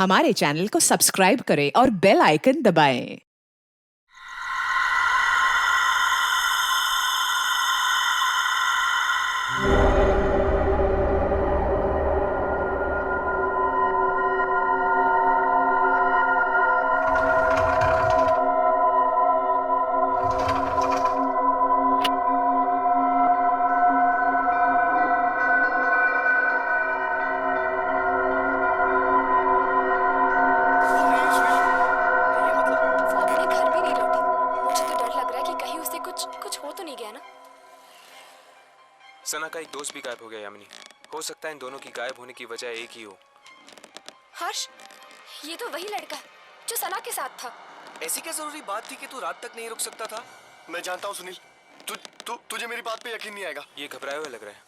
हमारे चैनल को सब्सक्राइब करें और बेल आइकन दबाएं। सना का एक दोस्त भी गायब हो गया यामिनी। हो सकता है इन दोनों की गायब होने की वजह एक ही हो। हर्ष, ये तो वही लड़का जो सना के साथ था। ऐसी क्या जरूरी बात थी कि तू रात तक नहीं रुक सकता था? मैं जानता हूँ सुनील, तुझे मेरी बात पे यकीन नहीं आएगा। ये घबराए हुए लग रहा है।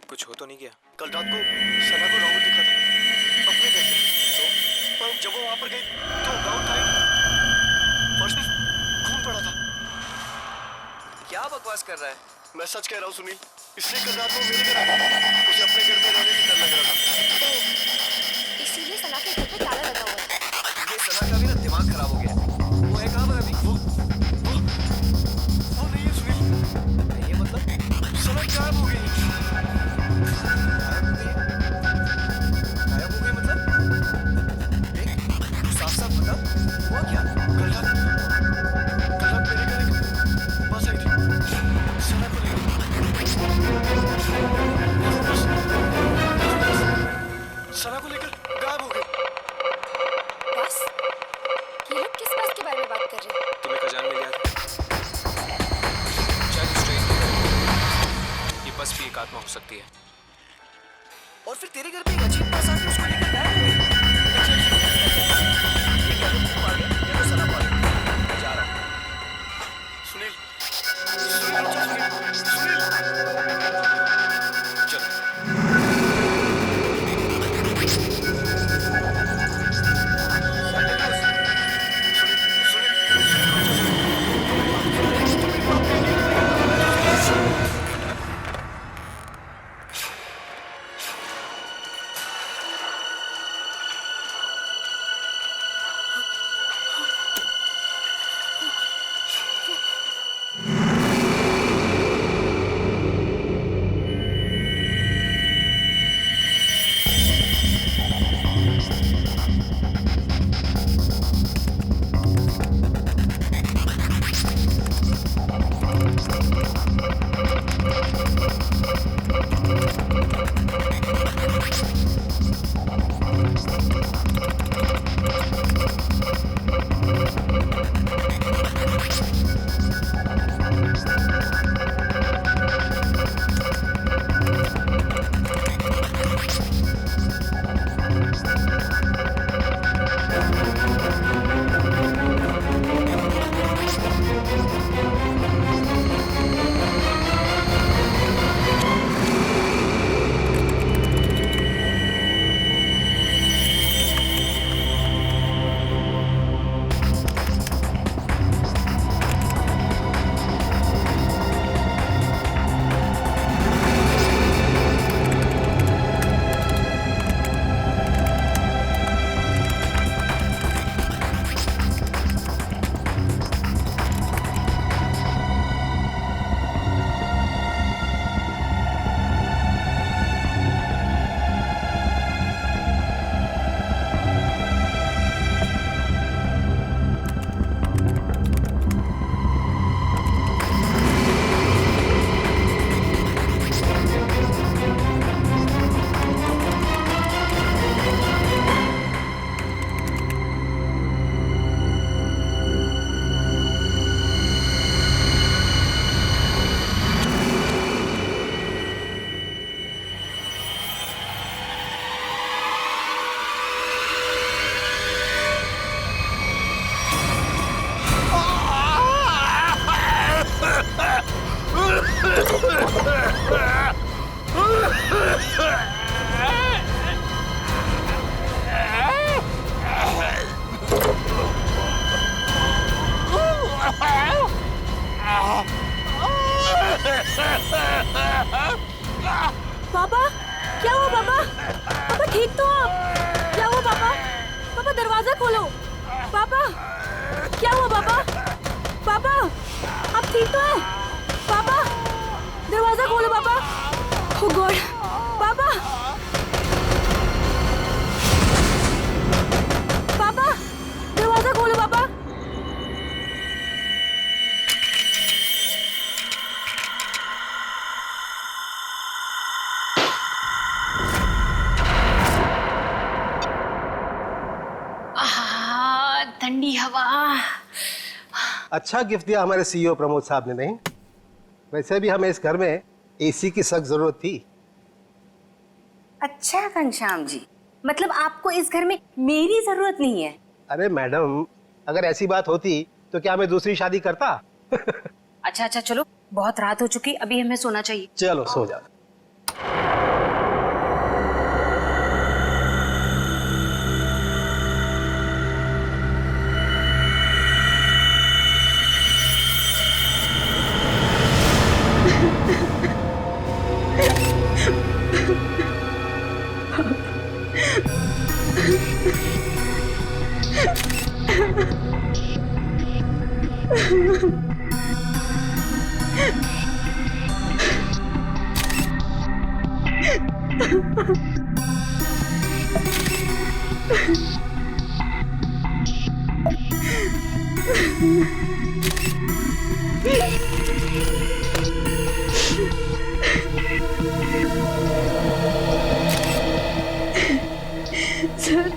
कुछ हो तो नहीं गया? कल रात को सना को राहुल दिखा था अपने घर पे। तो जब वो वहां पर गई तो राहुल था ही। फर्श में खून पड़ा था। क्या बकवास कर रहा है? मैं सच कह रहा हूँ सुनील, इसलिए कल रात को मेरे घर आ गई। उसे अपने घर में रहने से डर लग रहा था। इसीलिए सना के घर पे ताला लगा हुआ है। ये सना का भी ना दिमाग खराब हो गया। वो है कहाँ पर अभी? वो नहीं है सुनील। ये मतलब सना गायब हो गई। गायब हो गई मतलब? साफ साफ बता, हुआ क्या? कल रात मेरे घर एक बस आई थी। सना को ले गई। सना को लेकर गायब हो गई। बस? ये लोग किस बात के बारे में बात कर रहे हैं? तुम्हें खजान मिल गया था। शायद इस ट्रेन की है। ये बस भी एक आत्मा हो सकती है। और फिर तेरे घर पे एक अजीब पास आके उसको लेकर गायब हो गई। ये क्या तुम आ गया या तो सना पा गई? मैं जा रहा हूँ। सुनील, सुनील, अच्छा सुनील, चलो। खोलो। पापा, क्या हुआ पापा? पापा, आप ठीक तो है? पापा, दरवाजा खोलो पापा। ओह गॉड, पापा, पापा, दरवाजा खोलो पापा। ठंडी हवा। अच्छा गिफ्ट दिया हमारे सीईओ प्रमोद साहब ने, नहीं? वैसे भी हमें इस घर में एसी की सख्त जरूरत थी। अच्छा घनश्याम जी, मतलब आपको इस घर में मेरी जरूरत नहीं है? अरे मैडम, अगर ऐसी बात होती तो क्या मैं दूसरी शादी करता? अच्छा अच्छा चलो, बहुत रात हो चुकी, अभी हमें सोना चाहिए। चलो सो जाओ। सर,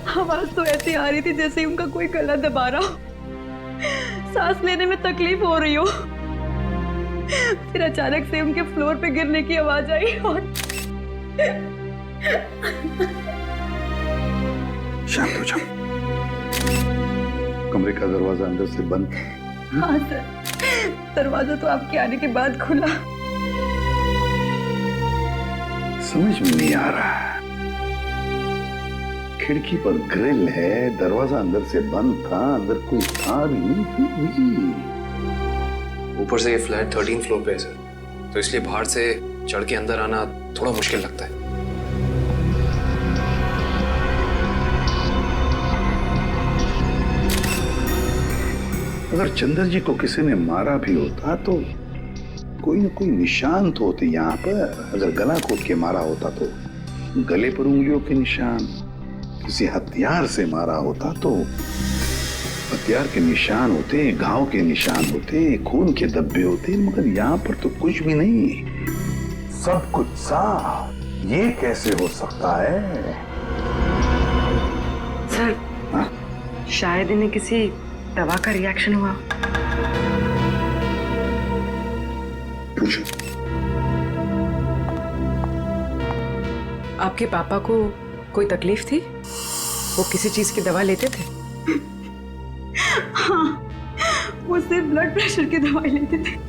आवाज तो ऐसी आ रही थी जैसे ही उनका कोई गला दबा रहा हो, सांस लेने में तकलीफ हो रही हो। फिर अचानक से उनके फ्लोर पे गिरने की आवाज आई और शांत हो जाओ। कमरे का दरवाजा अंदर से बंद। हाँ सर, दरवाजा तो आपके आने के बाद खुला। समझ में नहीं आ रहा है, खिड़की पर ग्रिल है, दरवाजा अंदर से बंद था, अंदर कोई था भी नहीं, फिर भी। ऊपर से ये फ्लैट 13 फ्लोर पे है सर, तो इसलिए बाहर से चढ़ के अंदर आना थोड़ा मुश्किल लगता है। अगर चंदर जी को किसी ने मारा भी होता तो कोई न कोई निशान तो होते यहाँ पर। अगर गला घोट के मारा होता तो गले पर उंगलियों के निशान, किसी हथियार से मारा होता तो हथियार के निशान होते, घाव के निशान होते, खून के धब्बे होते, मगर यहाँ पर तो कुछ भी नहीं, सब कुछ साफ। ये कैसे हो सकता है? सर, हाँ? शायद इन्हें किसी दवा का रिएक्शन हुआ। पूछो। आपके पापा को कोई तकलीफ थी? वो किसी चीज की दवा लेते थे? हाँ, वो सिर्फ ब्लड प्रेशर की दवाई लेते थे।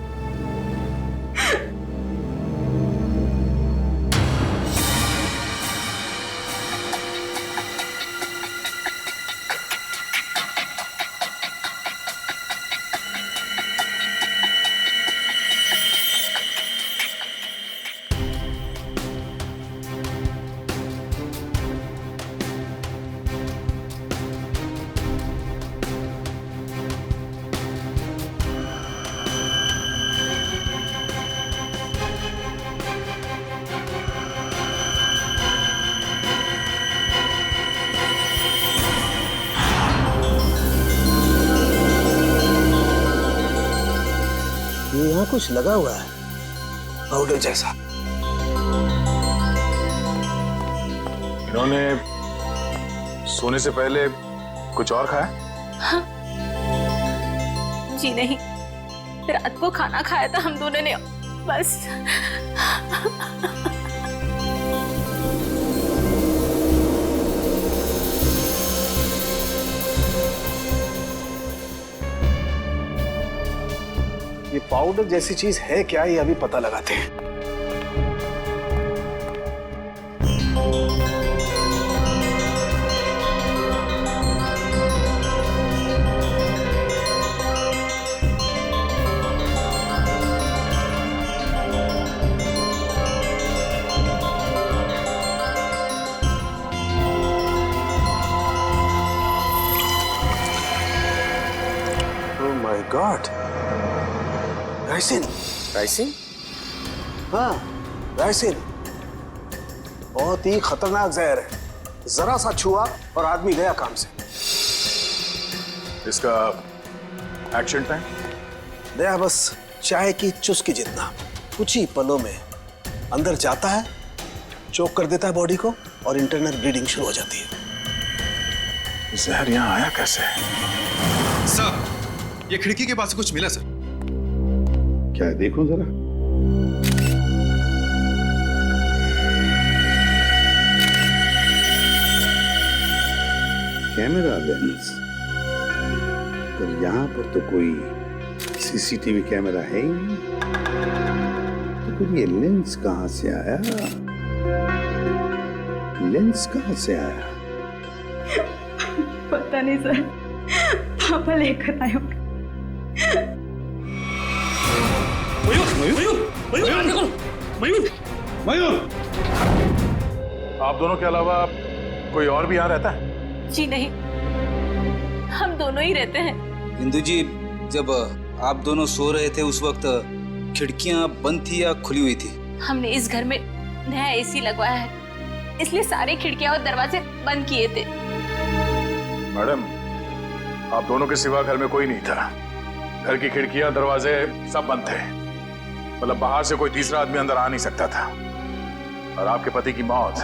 यहाँ कुछ लगा हुआ है, पाउडर जैसा। इन्होंने सोने से पहले कुछ और खाया? हाँ। जी नहीं, रात को खाना खाया था हम दोनों ने, बस। ये पाउडर जैसी चीज है क्या, ये अभी पता लगाते हैं। God, ricin. राइसिन? हाँ, राइसिन बहुत ही खतरनाक जहर है। जरा सा छुआ और आदमी गया काम से। इसका एक्शन टाइम? दया बस चाय की चुस्की जितना, कुछ ही पलों में अंदर जाता है, चोक कर देता है बॉडी को और इंटरनल ब्लीडिंग शुरू हो जाती है। जहर यहाँ आया कैसे? सर, ये खिड़की के पास से कुछ मिला सर। क्या है, देखो जरा। Camera lens. पर यहाँ पर तो कोई सीसीटीवी कैमरा है ही नहीं, तो फिर ये लेंस कहाँ से आया? लेंस कहाँ से आया? पता नहीं सर, पापा लेकर आए होंगे। मयूर! आप दोनों के अलावा कोई और भी यहाँ रहता है? जी नहीं, हम दोनों ही रहते हैं। इंदु जी, जब आप दोनों सो रहे थे उस वक्त खिड़कियां बंद थी या खुली हुई थी? हमने इस घर में नया एसी लगवाया है, इसलिए सारे खिड़कियां और दरवाजे बंद किए थे। मैडम, आप दोनों के सिवा घर में कोई नहीं था। घर की खिड़कियां दरवाजे सब बंद थे। मतलब बाहर से कोई तीसरा आदमी अंदर आ नहीं सकता था। और आपके पति की मौत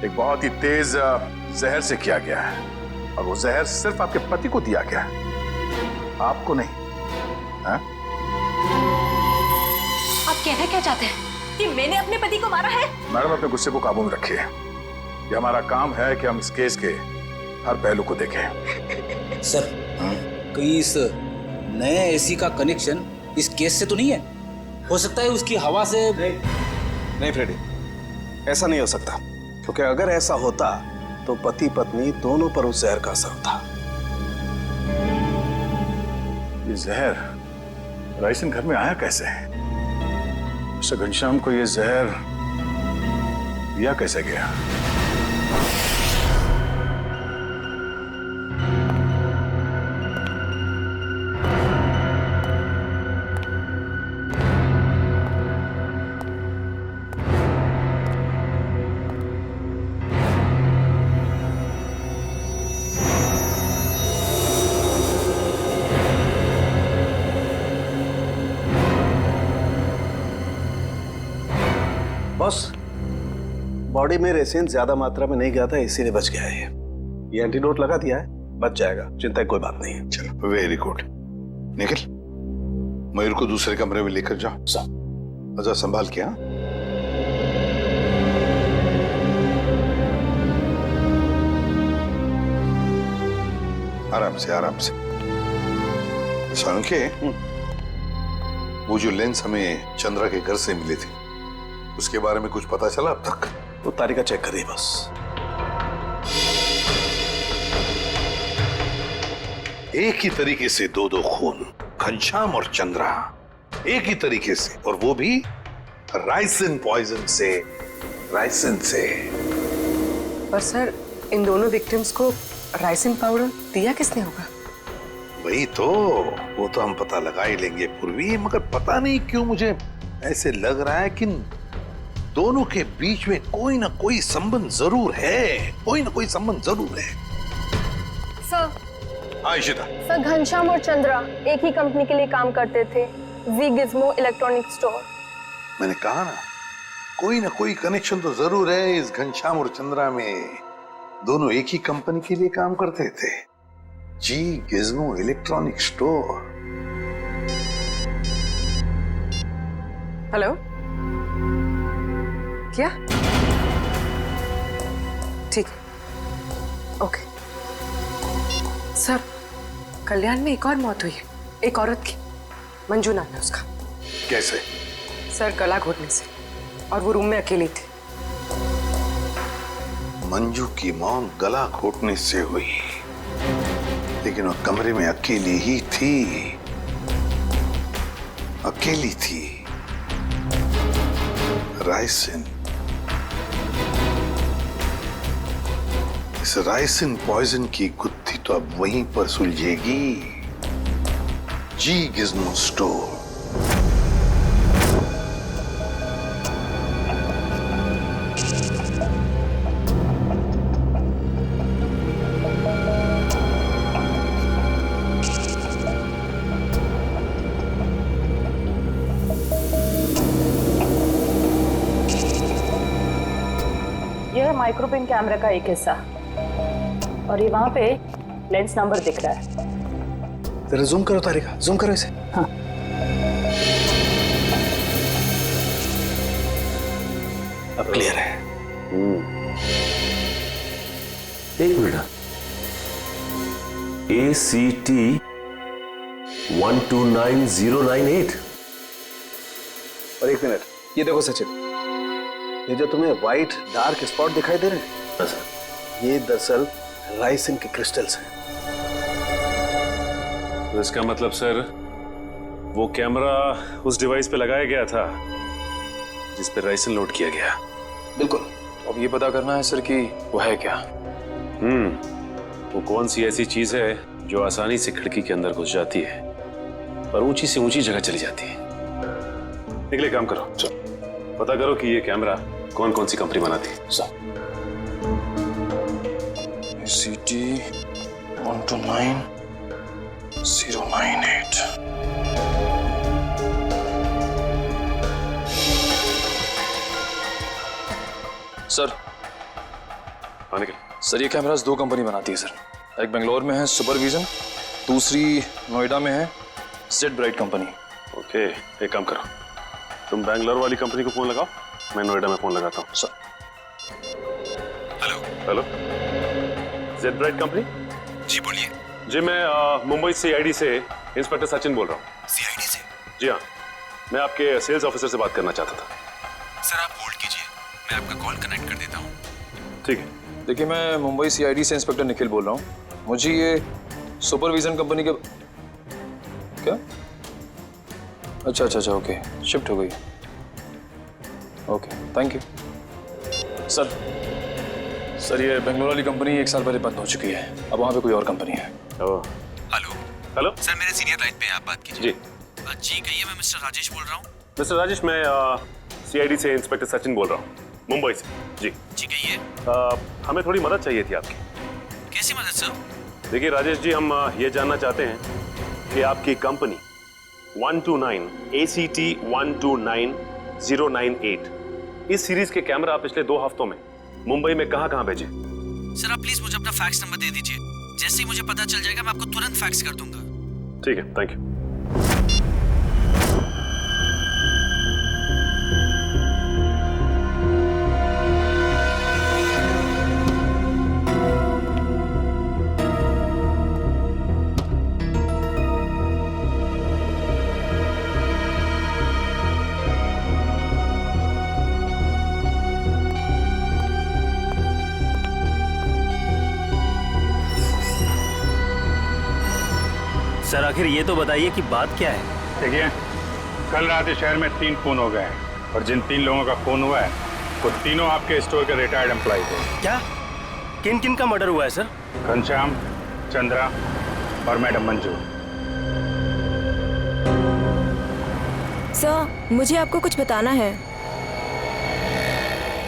एक बहुत ही तेज जहर से किया गया है, और वो जहर सिर्फ आपके पति को दिया गया है, आपको नहीं। हा? आप कहना क्या चाहते हैं कि मैंने अपने पति को मारा है? मैडम, अपने गुस्से को काबू में रखिए। ये हमारा काम है कि हम इस केस के हर पहलू को देखें। सर, कहीं इस नए एसी का कनेक्शन इस केस से तो नहीं है? हो सकता है उसकी हवा से। नहीं फ्रेडी, ऐसा नहीं हो सकता, क्योंकि अगर ऐसा होता तो पति पत्नी दोनों पर उस जहर का असर था। ये जहर राइसन घर में आया कैसे? मिस्टर घनश्याम को ये जहर दिया कैसे गया? बॉस, बॉडी में रेसिन ज्यादा मात्रा में नहीं गया था, इसीलिए बच गया है। ये एंटीडोट लगा दिया है, बच जाएगा, चिंता की कोई बात नहीं है। चलो, वेरी गुड। निखिल, मयूर को दूसरे कमरे में लेकर जाओ। अच्छा, संभाल के। हाँ, आराम से आराम से। सांके, वो जो लेंस हमें चंद्रा के घर से मिले थे, उसके बारे में कुछ पता चला अब तक? तो तारीखा चेक करिए बस। एक ही तरीके से दो खून, घनश्याम और चंद्रा, एक ही तरीके से, और वो भी राइसिन पॉइजन से। राइसिन से। पर सर, इन दोनों विक्टिम्स को राइसिन पाउडर दिया किसने होगा? वही तो, वो तो हम पता लगा ही लेंगे पूर्वी, मगर पता नहीं क्यों मुझे ऐसे लग रहा है कि दोनों के बीच में कोई ना कोई संबंध जरूर है, कोई ना कोई संबंध जरूर है। सर, हाँ इशिता। सर, घनश्याम और चंद्रा एक ही कंपनी के लिए काम करते थे, वी गिज़्मो इलेक्ट्रॉनिक स्टोर। मैंने कहा ना, कोई ना कोई कनेक्शन तो जरूर है इस घनश्याम और चंद्रा में। दोनों एक ही कंपनी के लिए काम करते थे, जी गिज़्मो इलेक्ट्रॉनिक स्टोर। हेलो, क्या? ठीक, ओके। सर, कल्याण में एक और मौत हुई है, एक औरत की, मंजू नाम है उसका। कैसे? सर, गला घोटने से, और वो रूम में अकेली थी। मंजू की मौत गला घोटने से हुई, लेकिन वो कमरे में अकेली ही थी, अकेली थी। राइसिन, इस राइसिन पॉइजन की गुत्थी तो अब वहीं पर सुलझेगी जी गिज्मो स्टोर। यह है माइक्रोपिन कैमरा का एक हिस्सा और ये वहां पे लेंस नंबर दिख रहा है। जरा जूम करो तारिका, जूम करो इसे। हाँ। अब क्लियर है। एक मिनट, ACT 129098। और एक मिनट, ये देखो सचिन, ये जो तुम्हें व्हाइट डार्क स्पॉट दिखाई दे रहे हैं, ये दरअसल राइसिन के क्रिस्टल्स हैं। तो इसका मतलब सर, वो कैमरा उस डिवाइस पे लगाया गया था जिस पे राइसिन लोड किया गया। बिल्कुल। अब ये पता करना है सर कि वो है क्या। वो कौन सी ऐसी चीज है जो आसानी से खिड़की के अंदर घुस जाती है और ऊंची से ऊंची जगह चली जाती है। निकले, काम करो, पता करो कि ये कैमरा कौन कौन सी कंपनी बनाती है। ACT 129098। सर, सर ये कैमरास दो कंपनी बनाती है सर। एक बेंगलोर में है सुपरविजन, दूसरी नोएडा में है जेड ब्राइट कंपनी। ओके, एक काम करो, तुम बैंगलोर वाली कंपनी को फोन लगाओ, मैं नोएडा में फोन लगाता हूँ। Sir. Hello, Z bright company? जी बोलिए। जी, मैं मुंबई CID से इंस्पेक्टर सचिन बोल रहा हूँ। CID से? जी हाँ, मैं आपके सेल्स ऑफिसर से बात करना चाहता था। सर आप होल्ड कीजिए, मैं आपका कॉल कनेक्ट कर देता हूँ। ठीक है। देखिए, मैं मुंबई CID से इंस्पेक्टर निखिल बोल रहा हूँ। मुझे ये सुपरविजन कंपनी के क्या? अच्छा, ओके, शिफ्ट हो गई। Okay, thank you. सर ये बेंगलोर वाली कंपनी 1 साल पहले बंद हो चुकी है, अब वहाँ पे कोई और कंपनी है। हेलो सर, मेरे सीनियर लाइन पे हैं, आप बात कीजिए। जी जी कहिए, मैं मिस्टर राजेश बोल रहा हूँ। मिस्टर राजेश, मैं CID से इंस्पेक्टर सचिन बोल रहा हूँ, मुंबई से। जी कहिए। हमें थोड़ी मदद चाहिए थी आपकी। कैसी मदद सर? देखिए राजेश जी, हम ये जानना चाहते हैं कि आपकी कंपनी 129 ACT 129098 इस सीरीज के कैमरा पिछले 2 हफ्तों में मुंबई में कहां भेजे? सर आप प्लीज मुझे अपना फैक्स नंबर दे दीजिए, जैसे ही मुझे पता चल जाएगा मैं आपको तुरंत फैक्स कर दूंगा। ठीक है, थैंक यू। सर आखिर ये तो बताइए कि बात क्या है? देखिए, कल रात इस शहर में 3 खून हो गए हैं और जिन 3 लोगों का खून हुआ है वो तीनों आपके स्टोर के रिटायर्ड एम्प्लॉय थे। क्या? किन किन का मर्डर हुआ है सर? घनश्याम, चंद्रा और मैडम मंजू। सर मुझे आपको कुछ बताना है।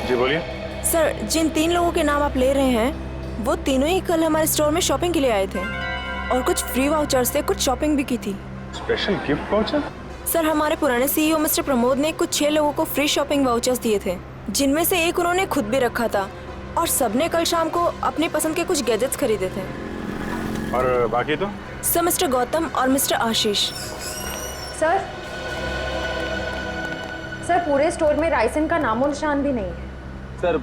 जी बोलिए। सर जिन 3 लोगों के नाम आप ले रहे हैं वो तीनों ही कल हमारे स्टोर में शॉपिंग के लिए आए थे और कुछ फ्री वाउचर से कुछ शॉपिंग भी की थी। Special gift voucher? सर हमारे पुराने CEO मिस्टर प्रमोद ने कुछ 6 लोगों को फ्री शॉपिंग वाउचर्स दिए थे, जिनमें से एक उन्होंने खुद भी रखा था और सबने कल शाम को अपनी पसंद के कुछ गैजेट्स खरीदे थे। और बाकी तो? सर मिस्टर गौतम और मिस्टर आशीष। सर पूरे स्टोर में राइसिन का नामो निशान भी नहीं है। सर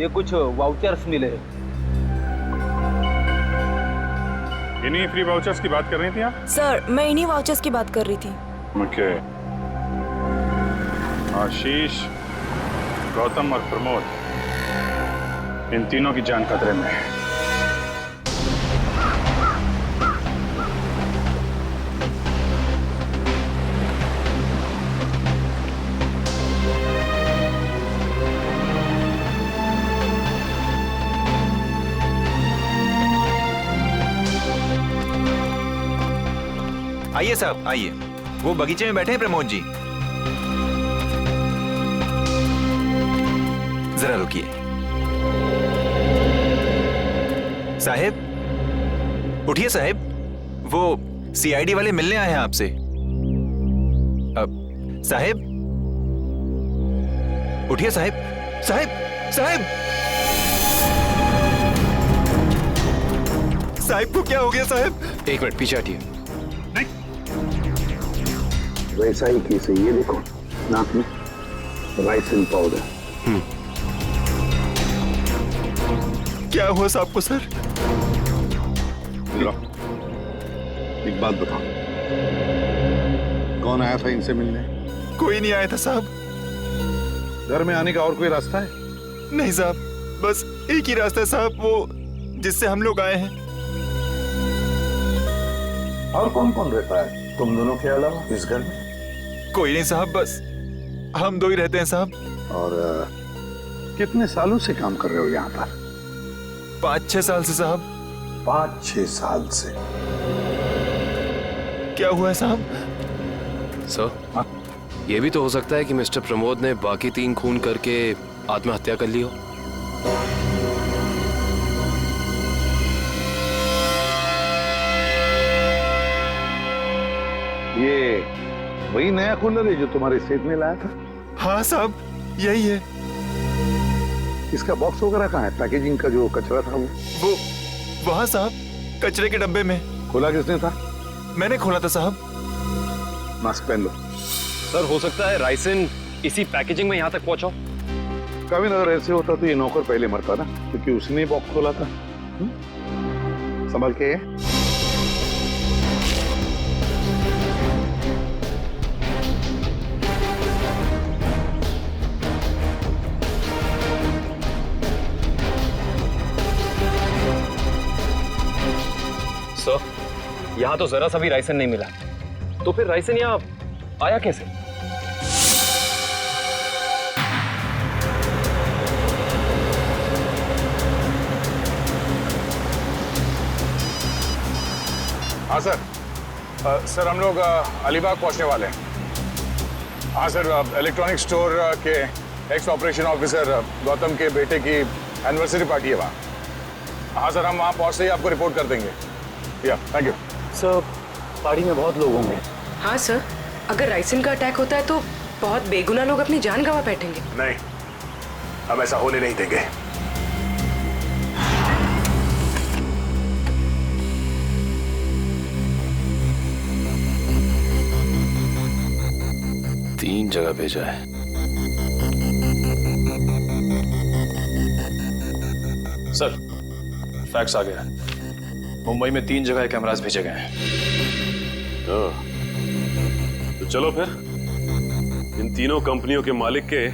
ये कुछ वाउचर्स मिले। इन्हीं फ्री वाउचर्स की बात कर रही थी आप? सर मैं इन्हीं वाउचर्स की बात कर रही थी। ओके। आशीष, गौतम और प्रमोद, इन तीनों की जान खतरे में है। आइए साहब आइए, वो बगीचे में बैठे हैं प्रमोद जी। जरा रुकिए। साहब उठिए साहब, वो सीआईडी वाले मिलने आए हैं आपसे। अब साहब उठिए साहब, साहब साहब साहब को क्या हो गया साहब? एक मिनट पीछे हटिए। वैसा ही केस है, ये देखो नाक में राइसिन पाउडर। क्या हुआ साहब को सर? लो, एक बात बताओ, कौन आया था इनसे मिलने? कोई नहीं आया था साहब। घर में आने का और कोई रास्ता है? नहीं साहब, बस एक ही रास्ता है साहब, वो जिससे हम लोग आए हैं। और कौन कौन रहता है तुम दोनों के अलावा इस घर में? कोई नहीं साहब, बस हम दो ही रहते हैं साहब। और कितने सालों से काम कर रहे हो यहाँ पर? 5-6 साल से साहब। 5-6 साल से? क्या हुआ है साहब? सर, ये भी तो हो सकता है कि मिस्टर प्रमोद ने बाकी 3 खून करके आत्महत्या कर ली हो। ये वही नया कूलर है जो तुम्हारे सेठ ने लाया था? हाँ साहब, यही है। इसका बॉक्स वगैरह कहाँ है? पैकेजिंग का जो कचरा था वो वहाँ साहब, कचरे के डब्बे में। खोला किसने था? मैंने खोला था साहब। मास्क पहन लो। सर, हो सकता है राइसिन इसी पैकेजिंग में यहाँ तक पहुंचा। कविन, अगर ऐसे होता तो ये नौकर पहले मरता ना, क्योंकि उसने बॉक्स खोला था। संभाल के। सर, यहाँ तो जरा सा भी राइसिन नहीं मिला, तो फिर राइसिन यहाँ आया कैसे? हाँ सर। सर हम लोग अलीबाग पहुंचने वाले हैं। हाँ सर, इलेक्ट्रॉनिक स्टोर के एक्स ऑपरेशन ऑफिसर गौतम के बेटे की एनिवर्सरी पार्टी है वहाँ। हाँ सर, हम वहाँ पहुँचते ही आपको रिपोर्ट कर देंगे। या थैंक यू सर। पार्टी में बहुत लोग होंगे। हाँ सर, अगर राइसिन का अटैक होता है तो बहुत बेगुनाह लोग अपनी जान गंवा बैठेंगे। नहीं, हम ऐसा होने नहीं देंगे। तीन जगह भेजा है। सर, फैक्स आ गया है। मुंबई में 3 जगह कैमरास भेजे गए हैं। तो चलो फिर इन तीनों कंपनियों के मालिक के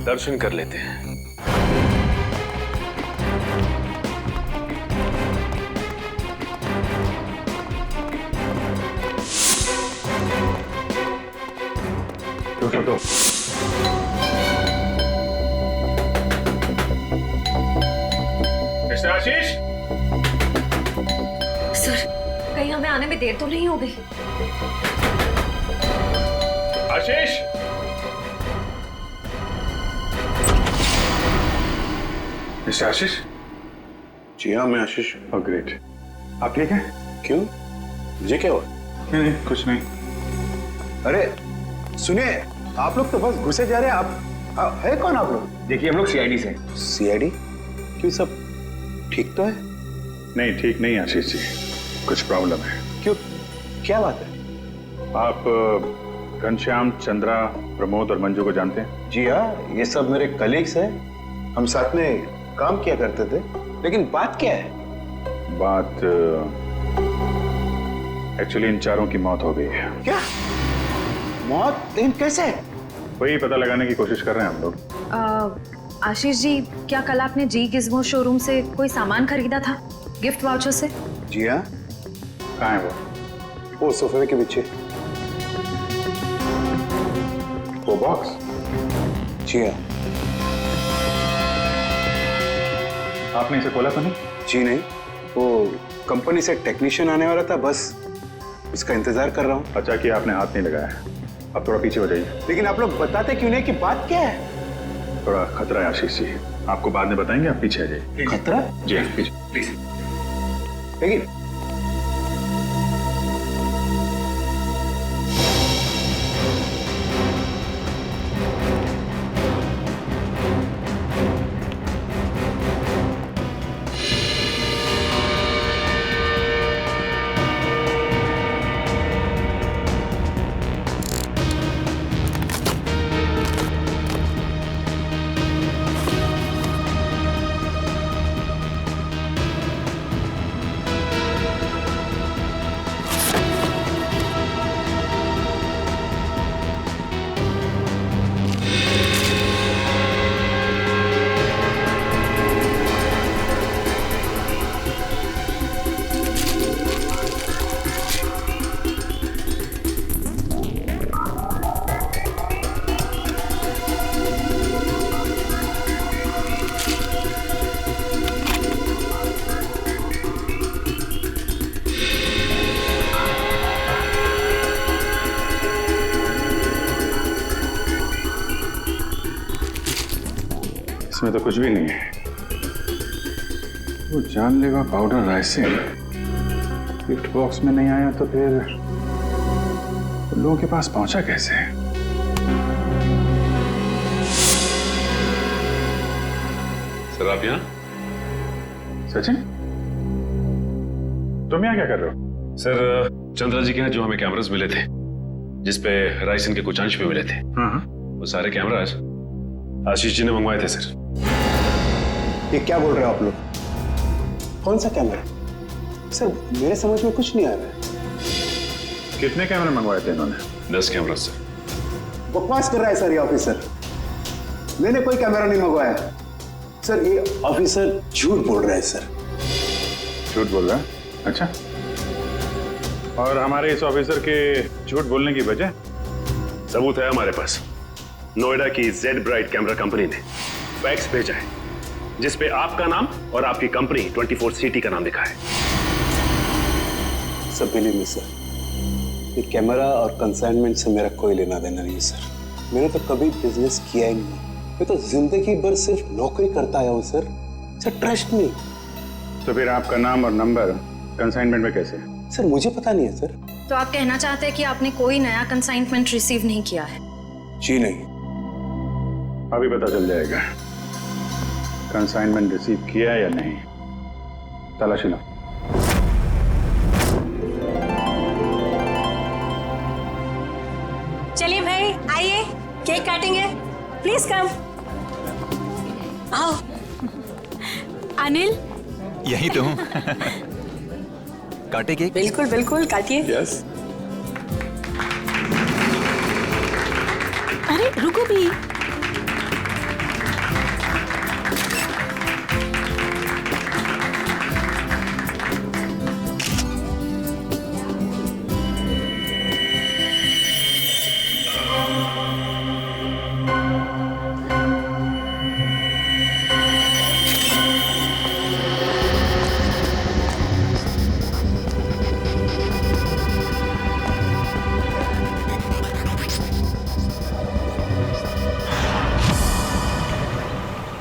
दर्शन कर लेते हैं। तो मिस्टर आशीष, सर, कहीं हमें आने में देर तो नहीं हो गई? आशीष, मिस्टर आशीष। जी हाँ, मैं आशीष। ग्रेट। आप ठीक हैं? क्यों, मुझे क्या हुआ? नहीं, कुछ नहीं। अरे सुनिए, आप लोग तो बस घुसे जा रहे हैं। आप है कौन आप लोग? देखिए, हम लोग सीआईडी से। सीआईडी? क्यों, सब ठीक तो है? नहीं, ठीक नहीं आशीष जी, कुछ प्रॉब्लम है। क्यों, क्या बात है? आप घनश्याम, चंद्रा, प्रमोद और मंजू को जानते हैं? जी हाँ, ये सब मेरे कलीग्स हैं। हम साथ में काम किया करते थे। लेकिन बात क्या है? बात एक्चुअली इन चारों की मौत हो गई है। क्या मौत? लेकिन कैसे? वही पता लगाने की कोशिश कर रहे हैं हम लोग। आशीष जी, क्या कल आपने जी गिज़्मो शोरूम से कोई सामान खरीदा था गिफ्ट वाउचर से? जी हाँ। कहाँ है वो सोफे के पीछे। वो बॉक्स? जी हाँ। आपने इसे खोला तो नहीं? जी नहीं, वो कंपनी से टेक्नीशियन आने वाला था, बस इसका इंतजार कर रहा हूँ। अच्छा कि आपने हाथ नहीं लगाया। अब थोड़ा पीछे हो जाइए। लेकिन आप लोग बताते क्यों नहीं कि बात क्या है? थोड़ा खतरा है आशीष जी, आपको बाद में बताएंगे, आप पीछे आ जाइए। खतरा? जी पीछे प्लीज। लेकिन इसमें तो कुछ भी नहीं है। वो जानलेवा पाउडर राइसिन गिफ्ट बॉक्स में नहीं आया तो फिर उन लोगों के पास पहुंचा कैसे? सर आप यहाँ? सचिन, तुम यहाँ क्या कर रहे हो? सर चंद्रा जी के यहाँ जो हमें कैमरास मिले थे जिसपे राइसिन के कुछ अंश भी मिले थे, वो सारे कैमरास आशीष जी ने मंगवाए थे सर। ये क्या बोल रहे हो आप लोग? कौन सा कैमरा? सर मेरे समझ में कुछ नहीं आ रहा है। कितने कैमरे मंगवाए थे इन्होंने? 10 कैमरा सर। बकवास कर रहा है सर ये ऑफिसर। मैंने कोई कैमरा नहीं मंगवाया सर। ये ऑफिसर झूठ बोल रहा है सर। झूठ बोल रहा है? अच्छा, और हमारे इस ऑफिसर के झूठ बोलने की वजह? सबूत है हमारे पास। नोएडा की जेड ब्राइट कैमरा कंपनी ने फैक्स भेजा है जिसपे आपका नाम और आपकी कंपनी 24 सिटी का नाम लिखा है। सर बिलीव मी सर, ये कैमरा और कंसाइनमेंट से मेरा कोई लेना देना नहीं सर। मैंने तो कभी बिजनेस किया ही नहीं। मैं तो जिंदगी भर सिर्फ नौकरी करता आया हूँ सर। Sir trust me. तो फिर आपका नाम और नंबर कंसाइनमेंट में कैसे? सर मुझे पता नहीं है सर। तो आप कहना चाहते हैं कि आपने कोई नया कंसाइनमेंट रिसीव नहीं किया है? जी नहीं। अभी पता चल जाएगा कंसाइनमेंट रिसीव किया है या नहीं। तलाशी लो। चलिए भाई आइए, केक काटेंगे। Please come. आओ। अनिल, यही तो हूँ। काटे केक? बिल्कुल बिल्कुल काटिए। यस। अरे रुको भी।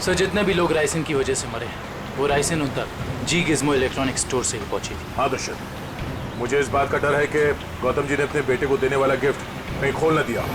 सर जितने भी लोग राइसिन की वजह से मरे वो राइसिन उन तक जी गिज़्मो इलेक्ट्रॉनिक स्टोर से ही पहुंची थी। हाँ दर्शन, मुझे इस बात का डर है कि गौतम जी ने अपने बेटे को देने वाला गिफ्ट कहीं खोल न दिया।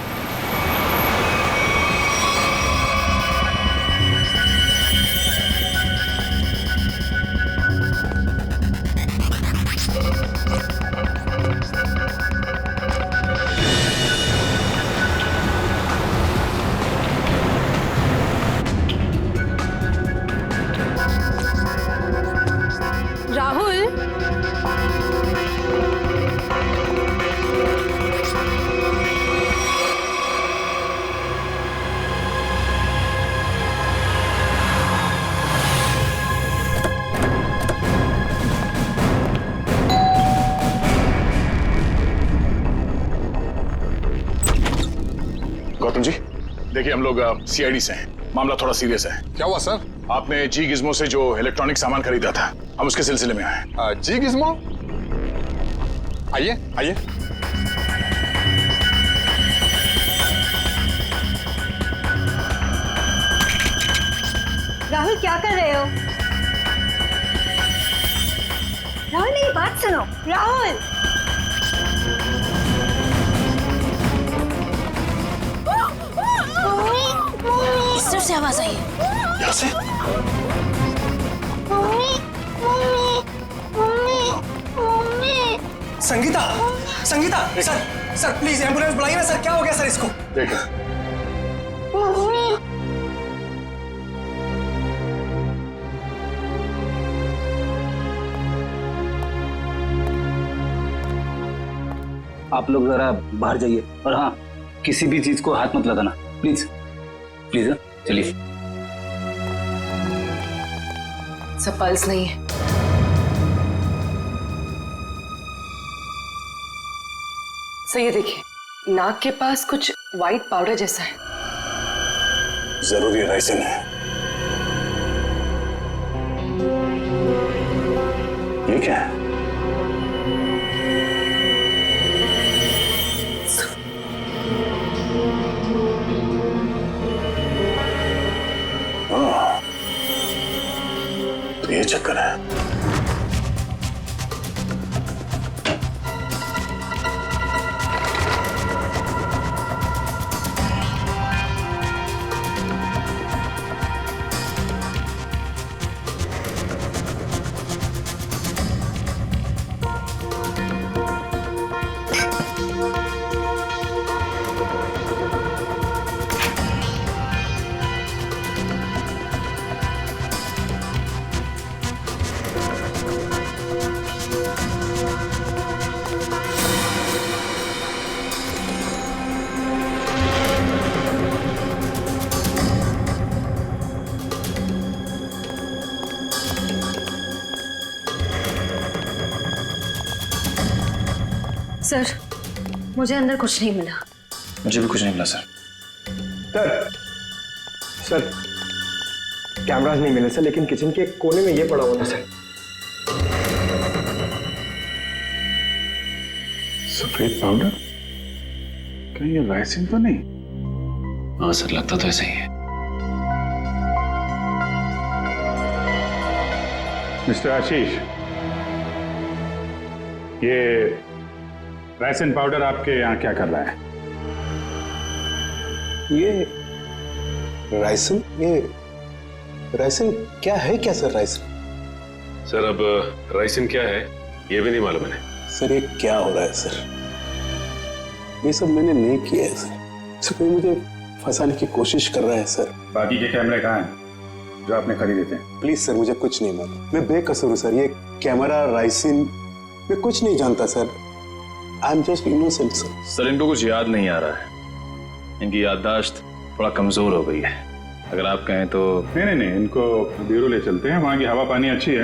गौतम जी देखिए, हम लोग सीआईडी से हैं। मामला थोड़ा सीरियस है। क्या हुआ सर? आपने जी गिज़्मो से जो इलेक्ट्रॉनिक सामान खरीदा था, हम उसके सिलसिले में आए। जी गिज़्मो? आइए आइए। राहुल क्या कर रहे हो? राहुल मेरी बात सुनो। राहुल इस तरफ से आवाज आई है। यहाँ से? Sangeeta, Sangeeta, sir, sir please ambulance बुलाइए ना सर। क्या हो गया सर इसको? देखो आप लोग जरा बाहर जाइए और हाँ, किसी भी चीज को हाथ मत लगाना प्लीज प्लीज। चलिए। सब पल्स नहीं है। सर ये देखिए, नाक के पास कुछ वाइट पाउडर जैसा है। जरूरी राइसिन है। ये क्या है? तो ये चक्कर है। सर, मुझे अंदर कुछ नहीं मिला। मुझे भी कुछ नहीं मिला सर। सर, सर कैमरास नहीं मिले सर, लेकिन किचन के कोने में ये पड़ा हुआ था सर। सफेद पाउडर? कहीं ये राइसिन तो नहीं? हाँ सर, लगता तो ऐसा ही है। मिस्टर आशीष, ये राइसिन पाउडर आपके यहाँ क्या कर रहा है? ये राइसिन क्या है? क्या सर राइसिन? सर अब राइसिन क्या है ये भी नहीं मालूम है। सर ये क्या हो रहा है सर? ये सब मैंने नहीं किया है सर। कोई मुझे फंसाने की कोशिश कर रहा है सर। बाकी के कैमरे कहाँ हैं जो आपने खरीदे थे? प्लीज सर, मुझे कुछ नहीं मालूम। मैं बेकसूर हूँ सर। ये कैमरा, राइसिन, मैं कुछ नहीं जानता sir. I am just innocent sir. Sir इनको कुछ याद नहीं आ रहा है। इनकी याददाश्त थोड़ा कमजोर हो गई है। अगर आप कहें तो। नहीं, इनको ब्यूरो ले चलते हैं। वहाँ की हवा पानी अच्छी है,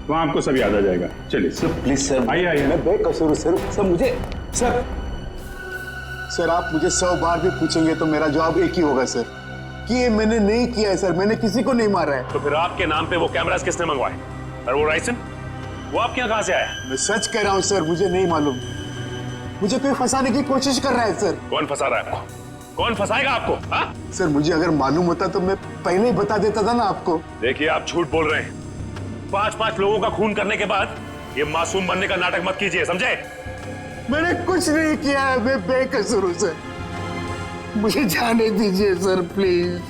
वहाँ आपको सब याद आ जाएगा। चलिए सर प्लीज सर। आइए। मैं बेकसूर हूँ सर। सर मुझे सर आप मुझे 100 बार भी पूछेंगे तो मेरा जवाब एक ही होगा सर, कि ये मैंने नहीं किया है सर। मैंने किसी को नहीं मारा है। तो फिर आपके नाम पे वो कैमरास किसने मंगवाए? और वो राइसिन, वो आपके यहाँ कहाँ से आया? मैं सच कह रहा हूँ सर, मुझे नहीं मालूम। मुझे कोई फंसाने की कोशिश कर रहा है सर। कौन फंसा रहा है आपको? कौन फंसाएगा आपको? हाँ? सर मुझे अगर मालूम होता तो मैं पहले ही बता देता था ना आपको। देखिए आप झूठ बोल रहे हैं। 5-5 लोगों का खून करने के बाद ये मासूम बनने का नाटक मत कीजिए, समझे? मैंने कुछ नहीं किया है। मैं बेकसूर हूँ सर। मुझे जाने दीजिए सर प्लीज।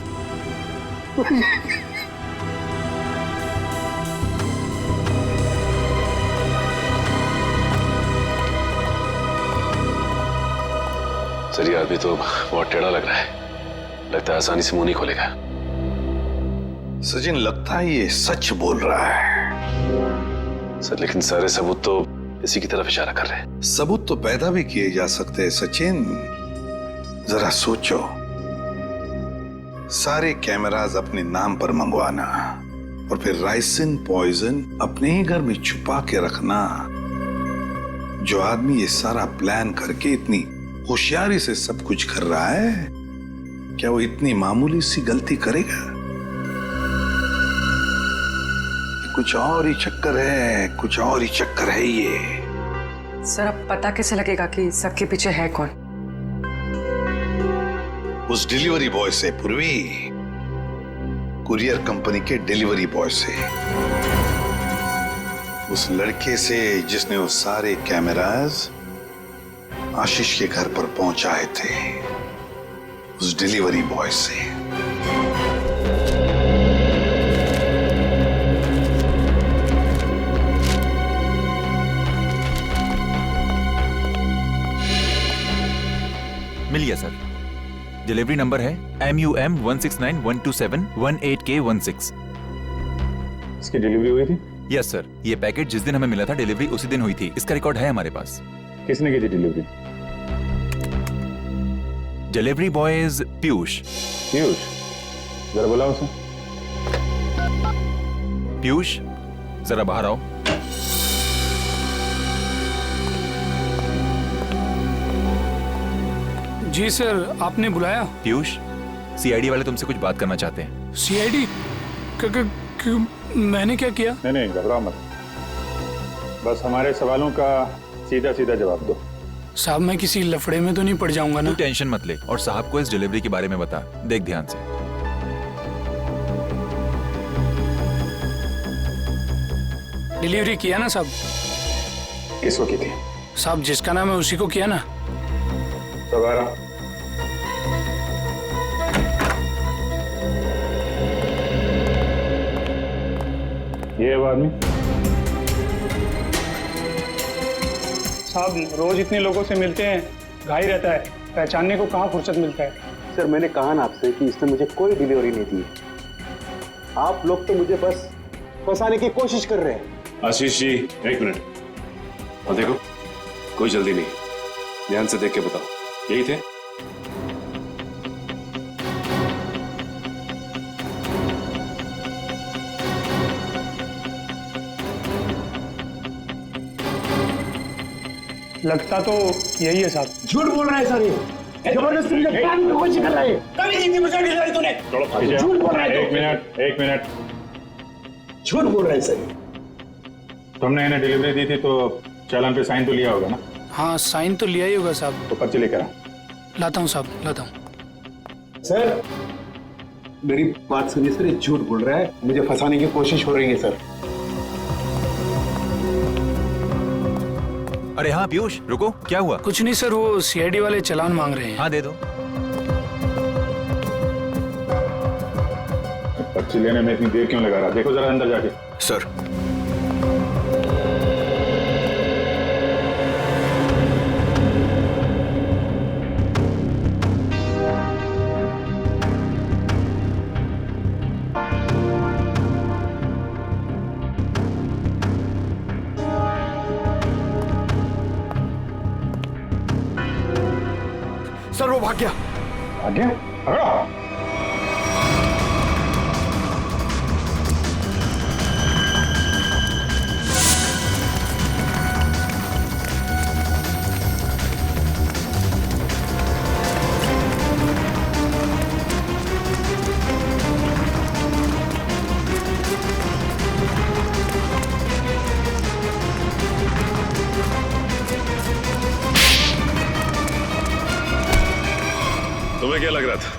सर ये आदमी तो बहुत टेढ़ा लग रहा है। लगता है आसानी से मुंह नहीं खोलेगा। सचिन, लगता है ये सच बोल रहा है। सर लेकिन सारे सबूत तो इसी की तरफ इशारा कर रहे हैं। सबूत तो पैदा भी किए जा सकते हैं सचिन। जरा सोचो, सारे कैमरास अपने नाम पर मंगवाना और फिर राइसिन पॉइजन अपने ही घर में छुपा के रखना। जो आदमी ये सारा प्लान करके इतनी होशियारी से सब कुछ कर रहा है, क्या वो इतनी मामूली सी गलती करेगा? कुछ और ही चक्कर है, कुछ और ही चक्कर है ये। सर अब पता कैसे लगेगा कि सबके पीछे है कौन? उस डिलीवरी बॉय से पूर्वी, कुरियर कंपनी के डिलीवरी बॉय से, उस लड़के से जिसने वो सारे कैमरास आशीष के घर पर पहुंचाए थे, उस डिलीवरी बॉय से। मिल गया सर। डिलीवरी नंबर है MUM 169127128K16। इसकी डिलीवरी हुई थी? Yes sir. ये पैकेट जिस दिन हमें मिला था डिलीवरी उसी दिन हुई थी। इसका रिकॉर्ड है हमारे पास। किसने की थी delivery? Delivery boy is Piyush. Piyush, जरा बुलाओ उसे। पीयूष, जरा बाहर आओ। जी सर, आपने बुलाया? पीयूष, CID वाले तुमसे कुछ बात करना चाहते हैं। CID? मैंने क्या किया? नहीं, घबराओ मत। बस हमारे सवालों का सीधा सीधा जवाब दो। साहब, मैं किसी लफड़े में तो नहीं पड़ जाऊंगा ना? तू टेंशन मत ले और साहब को इस डिलीवरी के बारे में बता। देख ध्यान से। डिलीवरी किया ना साहब? किसको की थी? साहब, जिसका नाम है उसी को किया ना। सवारा। ये वो आदमी? साहब, रोज इतने लोगों से मिलते हैं, घाई रहता है, पहचानने को कहाँ फुर्सत मिलता है। सर, मैंने कहा ना आपसे कि इसने मुझे कोई डिलीवरी नहीं दी। आप लोग तो मुझे बस फंसाने की कोशिश कर रहे हैं। आशीष जी, एक मिनट। और देखो, कोई जल्दी नहीं, ध्यान से देख के बताओ, यही थे? लगता तो यही है साहब। झूठ बोल रहा है सर, ये जबरदस्ती मुझे पानी में कोशिश कर रहा है। कभी नहीं दी मुझे डिलीवरी तूने। झूठ बोल रहा है। एक मिनट। झूठ बोल रहा है सर। तुमने इन्हें डिलीवरी दी थी तो चालान पे साइन तो लिया होगा ना? हाँ, साइन तो लिया ही होगा साहब। तो पर्ची लेकर आओ। लाता हूँ साहब, लाता हूँ। सर, मेरी बात सुनिए सर, ये झूठ बोल रहा है, मुझे फंसाने की कोशिश हो रही है सर। अरे हाँ पीयूष, रुको, क्या हुआ? कुछ नहीं सर, वो CID वाले चालान मांग रहे हैं। हाँ, दे दो। पर्ची लेने में इतनी देर क्यों लगा रहा? देखो जरा अंदर जाके। सर। सर, वो भाग गया। भाग गया? पकड़ो। तुम्हें क्या लग रहा था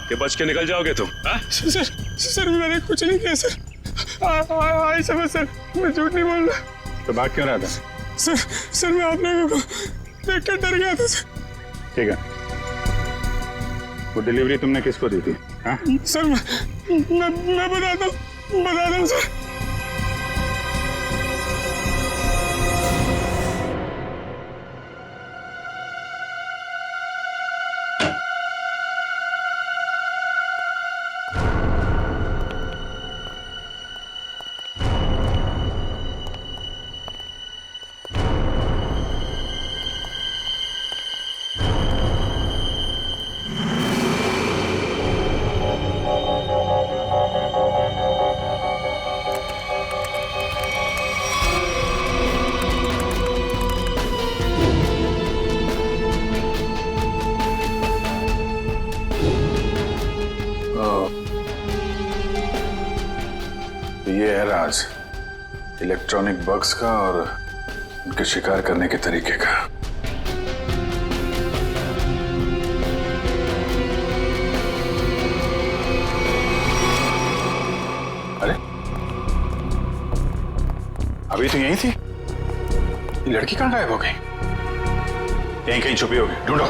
कि बच के निकल जाओगे तुम? सर, मैंने कुछ नहीं किया सर। आई समझ सर, मैं झूठ नहीं बोल रहा। तो भाग क्यों रहा था? सर, मैं आप लोगों को देख कर डर गया था सर। ठीक है, वो डिलीवरी तुमने किसको दी थी? हाँ? सर, मैं बताता हूँ सर। ये है राज इलेक्ट्रॉनिक बक्स का और उनके शिकार करने के तरीके का। अरे अभी तो यहीं थी, ये लड़की कहां गायब हो गई? यहीं कहीं छुपी होगी, ढूंढो।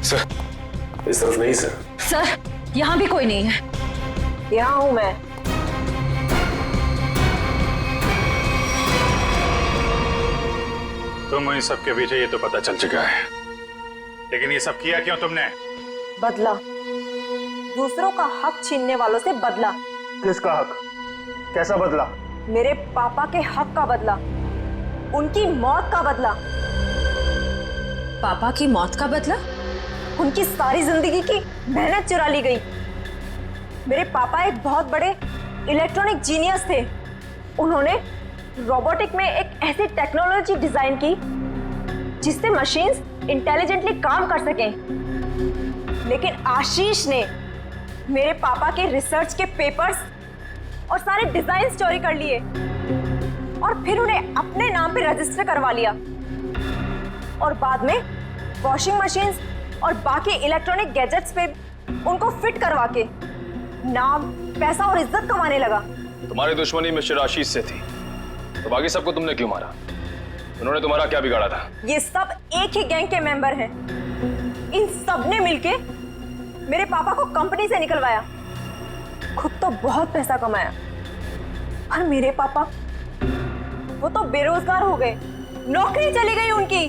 सर, इस तरफ नहीं सर। सर, यहाँ भी कोई नहीं है। यहाँ हूं मैं। तुम इन सब के पीछे ये तो पता चल चुका है, लेकिन ये सब किया क्यों तुमने? बदला, दूसरों का हक छीनने वालों से बदला। किसका हक? कैसा बदला? मेरे पापा के हक का बदला, उनकी मौत का बदला। पापा की मौत का बदला? उनकी सारी जिंदगी की मेहनत चुरा ली गई। मेरे पापा एक बहुत बड़े इलेक्ट्रॉनिक जीनियस थे। उन्होंने रोबोटिक में एक ऐसी टेक्नोलॉजी डिजाइन की जिससे मशीन्स इंटेलिजेंटली काम कर सकें। लेकिन आशीष ने मेरे पापा के रिसर्च के पेपर्स और सारे डिजाइन चोरी कर लिए और फिर उन्हें अपने नाम पे रजिस्टर करवा लिया और बाद में वॉशिंग मशीन्स और बाकी इलेक्ट्रॉनिक गैजेट्स पे उनको फिट करवा के नाम, पैसा और इज्जत कमाने लगा। तुम्हारी दुश्मनी मिस्टर आशीष से थी, तो बाकी सबको तुमने क्यों मारा? उन्होंने तुम्हारा क्या बिगाड़ा था? ये सब एक ही गैंग के मेंबर हैं। इन सब ने मिलके मेरे पापा को कंपनी से निकलवाया, खुद तो बहुत पैसा कमाया, पर मेरे पापा वो तो बेरोजगार हो गए, नौकरी चली गई उनकी।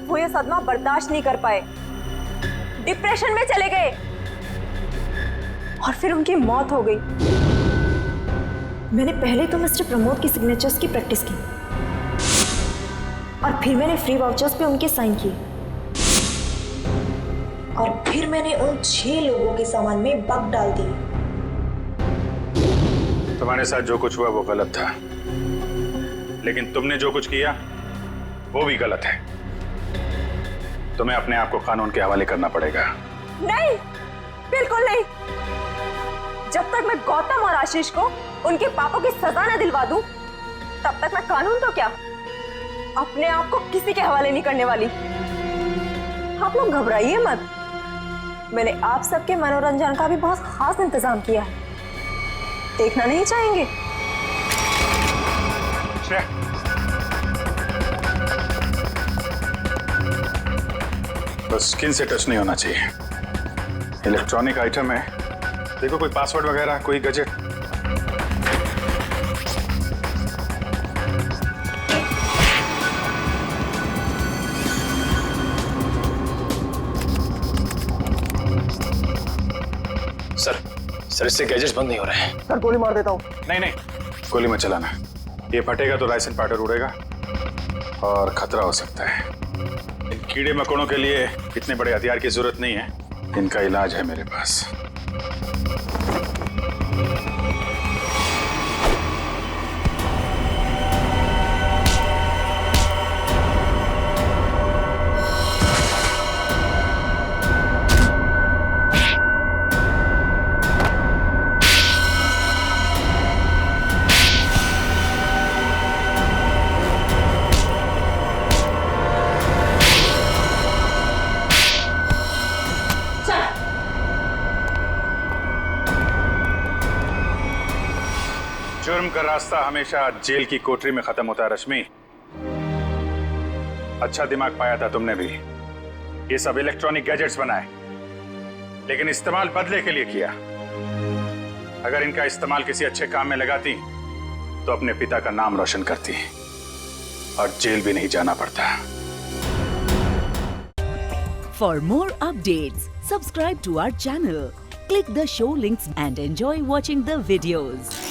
वो ये सदमा बर्दाश्त नहीं कर पाए, डिप्रेशन में चले गए और फिर उनकी मौत हो गई। मैंने पहले तो मिस्टर प्रमोद की सिग्नेचर्स की प्रैक्टिस की और फिर मैंने फ्री वाउचर्स पे उनके साइन किए और फिर मैंने उन 6 लोगों के सामान में बग डाल दी। तुम्हारे साथ जो कुछ हुआ वो गलत था, लेकिन तुमने जो कुछ किया वो भी गलत है। तुम्हें अपने आप को कानून के हवाले करना पड़ेगा। नहीं, बिल्कुल नहीं। जब तक मैं गौतम और आशीष को उनके पापों की सजा न दिलवा दूं, तब तक मैं कानून तो क्या, अपने आप को किसी के हवाले नहीं करने वाली। आप लोग घबराइए मत, मैंने आप सबके मनोरंजन का भी बहुत खास इंतजाम किया है। देखना नहीं चाहेंगे? बस स्किन से टच नहीं होना चाहिए। इलेक्ट्रॉनिक आइटम है, देखो कोई पासवर्ड वगैरह, कोई गैजेट। सर इससे गैजेट्स बंद नहीं हो रहे हैं। सर गोली मार देता हूँ। नहीं, गोली मत चलाना। ये फटेगा तो राइसन पाउडर उड़ेगा और खतरा हो सकता है। इन कीड़े मकोड़ों के लिए इतने बड़े हथियार की जरूरत नहीं है, इनका इलाज है मेरे पास। जुर्म का रास्ता हमेशा जेल की कोठरी में खत्म होता है रश्मि। अच्छा दिमाग पाया था तुमने भी। ये सब इलेक्ट्रॉनिक गैजेट्स बनाए, लेकिन इस्तेमाल बदले के लिए किया। अगर इनका इस्तेमाल किसी अच्छे काम में लगाती तो अपने पिता का नाम रोशन करती और जेल भी नहीं जाना पड़ता। For more updates, subscribe to our channel, click the show links and enjoy watching the videos.